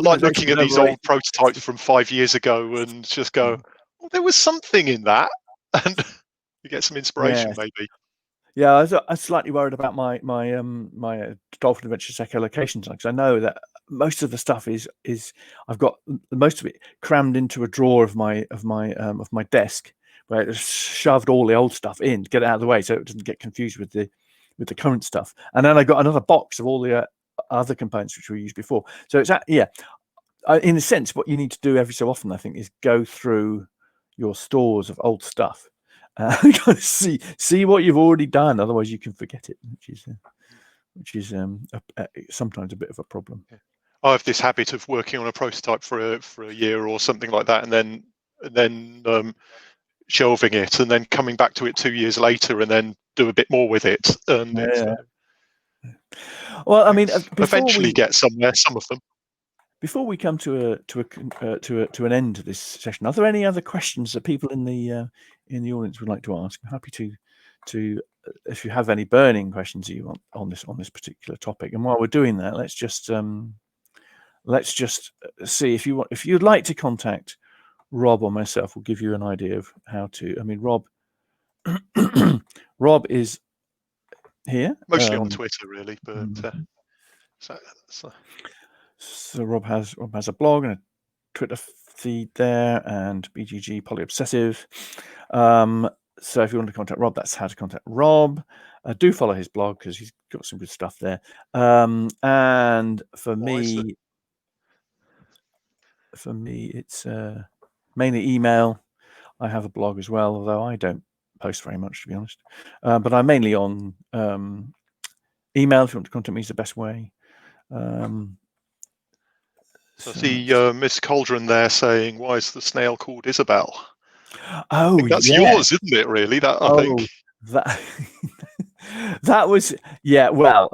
like looking at these old prototypes from 5 years ago and just go, well, there was something in that, and you get some inspiration maybe. Yeah, I was slightly worried about my Dolphin Adventures echolocation because I know that most of the stuff is I've got most of it crammed into a drawer of my desk, where it's shoved all the old stuff in to get it out of the way so it doesn't get confused with the current stuff. And then I got another box of all the other components which we used before. So it's in a sense, what you need to do every so often, I think, is go through your stores of old stuff. See what you've already done. Otherwise, you can forget it, which is sometimes a bit of a problem. I have this habit of working on a prototype for a year or something like that, and then shelving it, and then coming back to it 2 years later, and then do a bit more with it. And well, I mean, eventually get somewhere. Some of them. Before we come to an end to this session, are there any other questions that people in the audience would like to ask? I'm happy to if you have any burning questions you want on this particular topic. And while we're doing that, let's just see if you'd like to contact Rob or myself. We'll give you an idea of how to. I mean, Rob is here mostly on Twitter, really, but. So Rob has a blog and a Twitter feed there, and BGG Polyobsessive. So if you want to contact Rob, that's how to contact Rob. Do follow his blog because he's got some good stuff there. And for me, it's mainly email. I have a blog as well, although I don't post very much, to be honest. But I'm mainly on email. If you want to contact me, is the best way. So I see Miss Cauldron there saying, "Why is the snail called Isabel?" Oh, I think that's yours, isn't it? Really, that I think that was Well,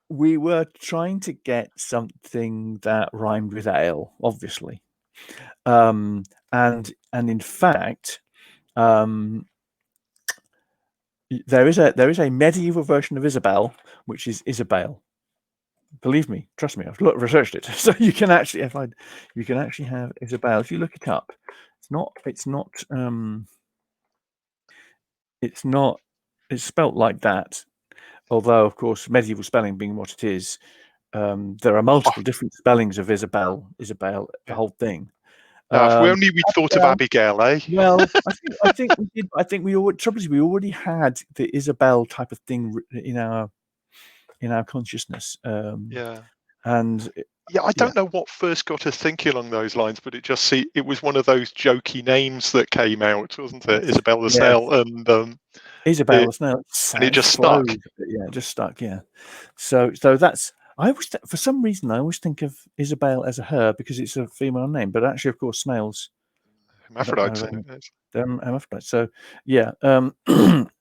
we were trying to get something that rhymed with ale, obviously, and in fact, there is a medieval version of Isabel, which is Isabel. Believe me, trust me, I've researched it. So you can actually have Isabel if you look it up. It's spelt like that. Although, of course, medieval spelling being what it is, there are multiple different spellings of Isabel, the whole thing. If we'd thought of Abigail, eh? Well, I think we did. I think we already had the Isabel type of thing in our consciousness. And Yeah, I Yeah. don't know what first got us thinking along those lines, but it was one of those jokey names that came out, wasn't it? Isabel the Yes. Snail, and Isabel it the Snail. it It just stuck. flows. Yeah, it just stuck. Yeah. So that's. I always, for some reason, I always think of Isabel as a her because it's a female name, but actually, of course, snails. I don't Hermaphrodites, know. isn't it? They're hermaphrodites. So yeah.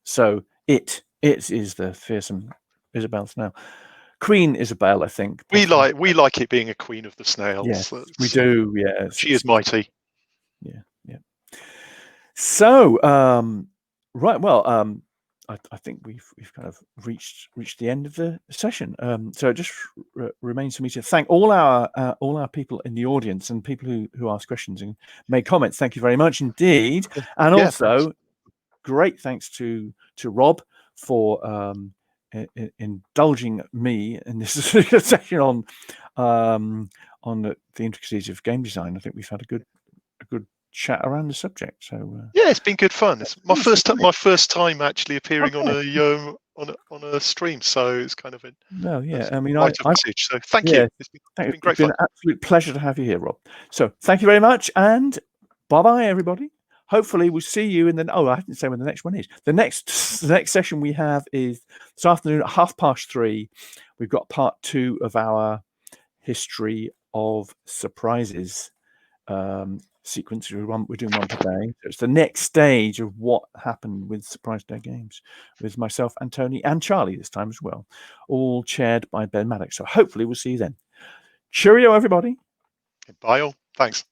So it is the fearsome Isabel Snail. Queen Isabel, I think, possibly. We like it being a queen of the Yes, snails. we do. Yes, She is mighty. yeah, yeah. So, right. Well, I think we've kind of reached the end of the session. So it just remains for me to thank all our people in the audience and people who asked questions and made comments. Thank you very much indeed, and Yeah, thanks. also great thanks to Rob for indulging me in this session on the intricacies of game design. I think we've had a good chat around the subject. So Yeah, it's been good fun. It's my it's been great. first time actually appearing on Okay. on a stream, so it's kind of a No, yeah. I sort of mean, rite of passage. So thank you. yeah. It's been It's great been fun. an absolute pleasure to have you here, Rob. So thank you very much, and bye bye, everybody. Hopefully, we'll see you in the. Oh, I didn't say when the next one is. The next session we have is this afternoon at 3:30. We've got part 2 of our history of surprises sequence. We're doing one per day. So it's the next stage of what happened with Surprise Day Games, with myself and Tony and Charlie this time as well, all chaired by Ben Maddox. So hopefully we'll see you then. Cheerio, everybody. Bye all. Thanks.